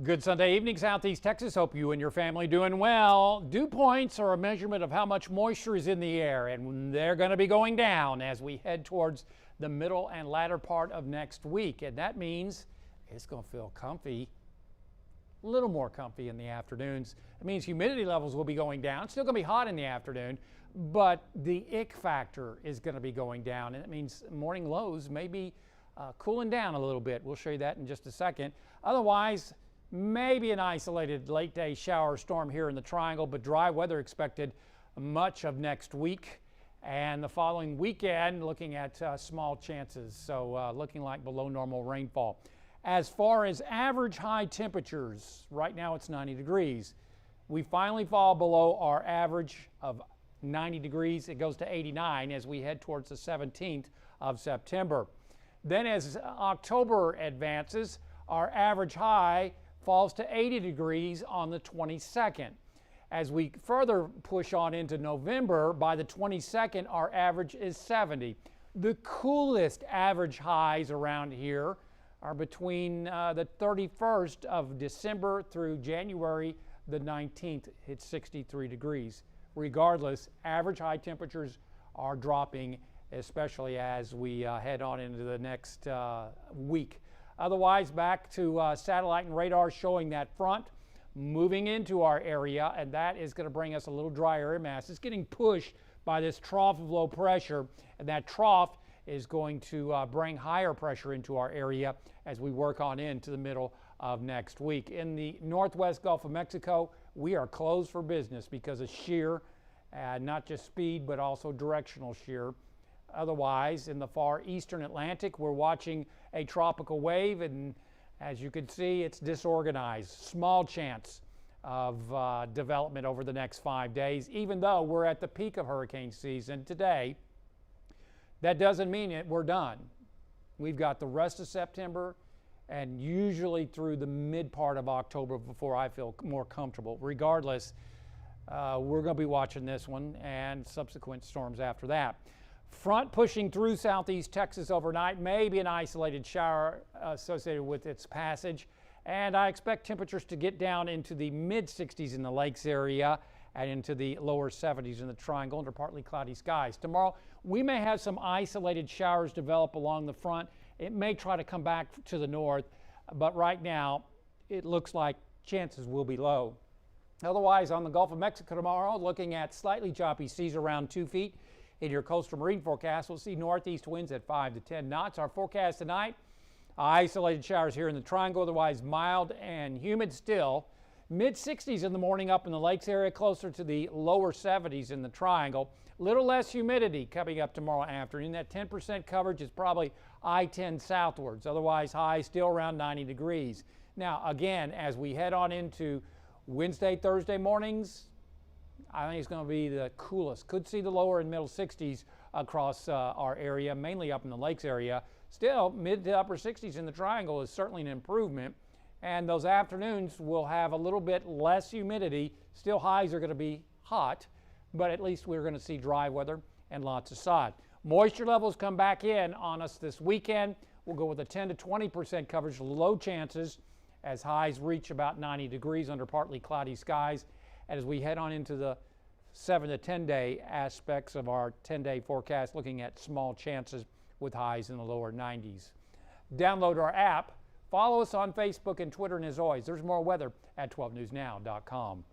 Good Sunday evening, Southeast Texas. Hope you and your family doing well. Dew points are a measurement of how much moisture is in the air, and they're going to be going down as we head towards the middle and latter part of next week. And that means it's going to feel comfy, a little more comfy in the afternoons. It means humidity levels will be going down. Still going to be hot in the afternoon, but the ick factor is going to be going down, and it means morning lows may be cooling down a little bit. We'll show you that in just a second. Otherwise, maybe an isolated late day shower storm here in the Triangle, but dry weather expected much of next week and the following weekend, looking at small chances. So looking like below normal rainfall. As far as average high temperatures, right now it's 90 degrees. We finally fall below our average of 90 degrees. It goes to 89 as we head towards the 17th of September. Then as October advances, our average high falls to 80 degrees on the 22nd. As we further push on into November, by the 22nd, our average is 70. The coolest average highs around here are between the 31st of December through January the 19th. It's 63 degrees. Regardless, average high temperatures are dropping, especially as we head on into the next week. Otherwise, back to satellite and radar showing that front moving into our area, and that is going to bring us a little dry air mass. It's getting pushed by this trough of low pressure, and that trough is going to bring higher pressure into our area as we work on into the middle of next week. In the northwest Gulf of Mexico, we are closed for business because of shear, not just speed, but also directional shear. Otherwise, in the far eastern Atlantic, we're watching a tropical wave, and as you can see, it's disorganized. Small chance of development over the next 5 days, even though we're at the peak of hurricane season today. That doesn't mean we're done. We've got the rest of September and usually through the mid part of October before I feel more comfortable. Regardless, we're going to be watching this one and subsequent storms after that. Front pushing through southeast Texas overnight, maybe an isolated shower associated with its passage, and I expect temperatures to get down into the mid 60s in the lakes area and into the lower 70s in the Triangle under partly cloudy skies. Tomorrow we may have some isolated showers develop along the front. It may try to come back to the north, but right now it looks like chances will be low. Otherwise, on the Gulf of Mexico tomorrow, looking at slightly choppy seas around 2 feet. In your coastal marine forecast, we'll see northeast winds at 5 to 10 knots. Our forecast tonight, isolated showers here in the Triangle, otherwise mild and humid still. Mid 60s in the morning up in the lakes area, closer to the lower 70s in the Triangle. Little less humidity coming up tomorrow afternoon. That 10% coverage is probably I-10 southwards. Otherwise, highs still around 90 degrees. Now, again, as we head on into Wednesday, Thursday mornings, I think it's going to be the coolest. Could see the lower and middle 60s across our area, mainly up in the lakes area. Still, mid to upper 60s in the Triangle is certainly an improvement. And those afternoons will have a little bit less humidity. Still, highs are going to be hot, but at least we're going to see dry weather and lots of sun. Moisture levels come back in on us this weekend. We'll go with a 10 to 20% coverage, low chances as highs reach about 90 degrees under partly cloudy skies. And as we head on into the 7 to 10 day aspects of our 10-day forecast, looking at small chances with highs in the lower 90s. Download our app, follow us on Facebook and Twitter, and as always, there's more weather at 12newsnow.com.